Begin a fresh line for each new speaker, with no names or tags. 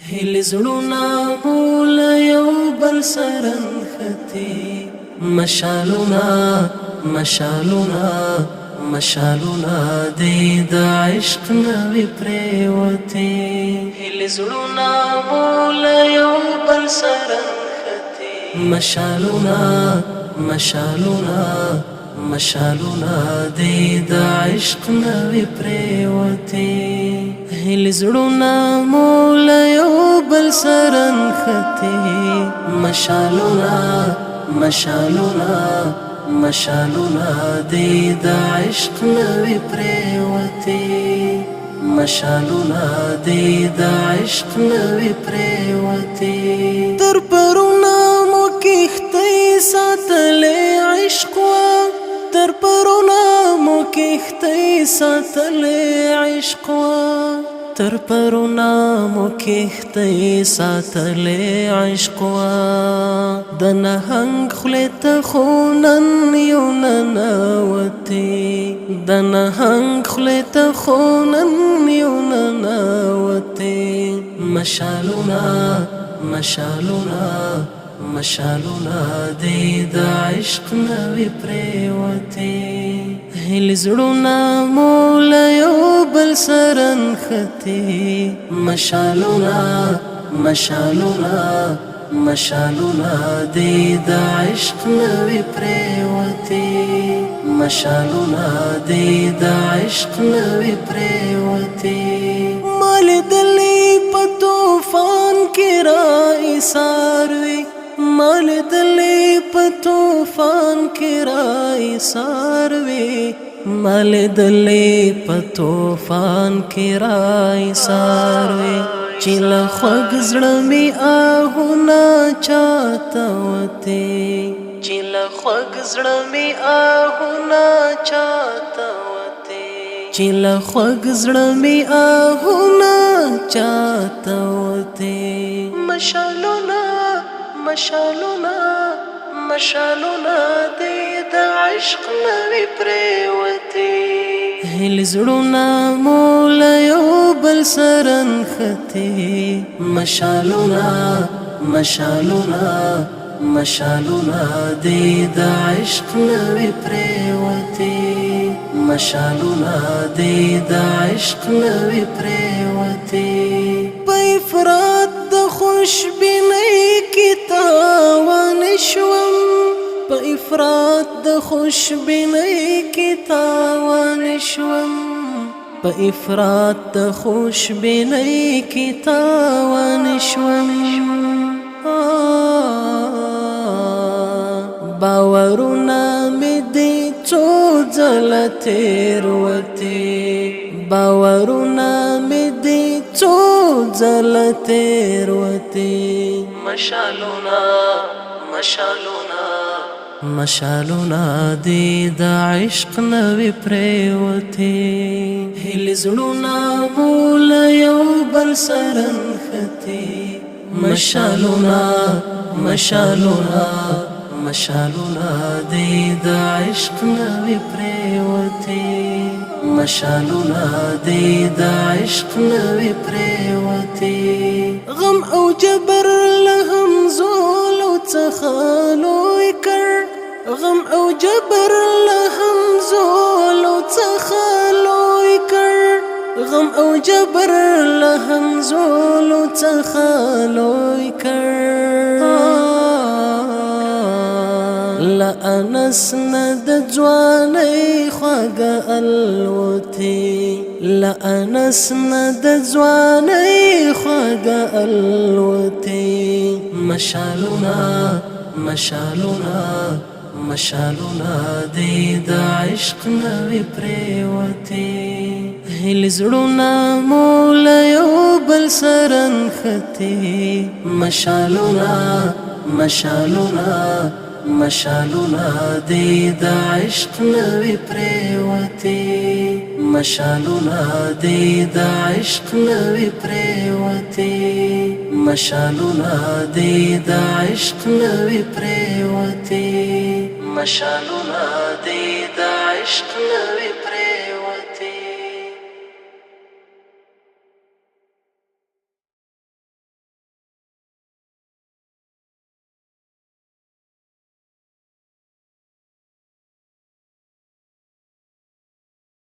هیل زړونه مول یو بل سره نښتي، مشالونه مشالونه مشالونه دې د عشق نوې پرېوتې. هیل زړونه مول یو بل سره نښتي، مشالونه مشالونه مشالونه دې د عشق نوې پرېوتې. هیل زړونه مول یو بل سره نښتي، مشالونه مشالونه مشالونه دې د عشق نوې پرېوتې. مشالونه دې د عشق نوې پرېوتې. تر پرونه مو کښتۍ ساتلې عشق وه، تر پرونه مو کښتۍ ساتلې عشق وه، تر پرونه مو کښتۍ ساتلې عشق وه. د نهنګ خولې ته خو نن یو ننوتې، د نهنګ خولې ته خو نن یو ننوتې. مشالونه مشالونه مشالونه دې د عشق نوې پرېوتې. هیل زړونه مول یو بل سره نښتي، مشالونه مشالونه مشالونه دې د عشق نوې پرېوتې. مشالونه دې د عشق نوې پرېوتې. ما لیدلې په طوفان کې را ایسار وي، ما لیدلې په طوفان کې را ایسار وي، ما لیدلې په طوفان کې را ایسار وي. چې له خوږ زړه مې آهونه چاته وتې، چې له خوږ زړه مې آهونه چاته وتې، چې له خوږ زړه مې آهونه چاته وتې. مشالونه مشالونه مشالونه دې د عشق نوې پرېوتې. هیل زړونه مول یو بل سره نښتي، مشالونه مشالونه مشالونه دې د عشق نوې پرېوتې. مشالونه دې د عشق نوې پرېوتې. په افراط د خوشبینۍ کې تاوان شوم، په افراط د خوشبینۍ کې تاوان شوم، په افراط د خوشبینۍ کې تاوان شوم. باورونه مې دې څو ځله تېروتې، باورونه مې دې څو ځله تېروتې. مشالونه مشالونه مشالونه دې د عشق نوې پرېوتې. هیل زړونه مول یو بل سره نښتي، مشالونه مشالونه مشالونه دې د عشق نوې پرېوتې. مشالونه دې د عشق نوې پرېوتې. غم او جبر له همزولو څخه لوی کړ، غم او جبر له همزولو څخه لوی کړ، غم او جبر له همزولو څخه لوی کړ. له انس نه د ځوانۍ خواږه الوتې، له انس نه د ځوانۍ خواږه الوتې. مشالونه مشالونه مشالونه دې د عشق نوې پرېوتې. هیل زړونه مول یو بل سره نښتي، مشالونه مشالونه مشالونه دې د عشق نوې پرېوتې. مشالونه دې د عشق نوې پرېوتې. مشالونه دې د عشق نوې پرېوتې. مشالونه دې د عشق نوې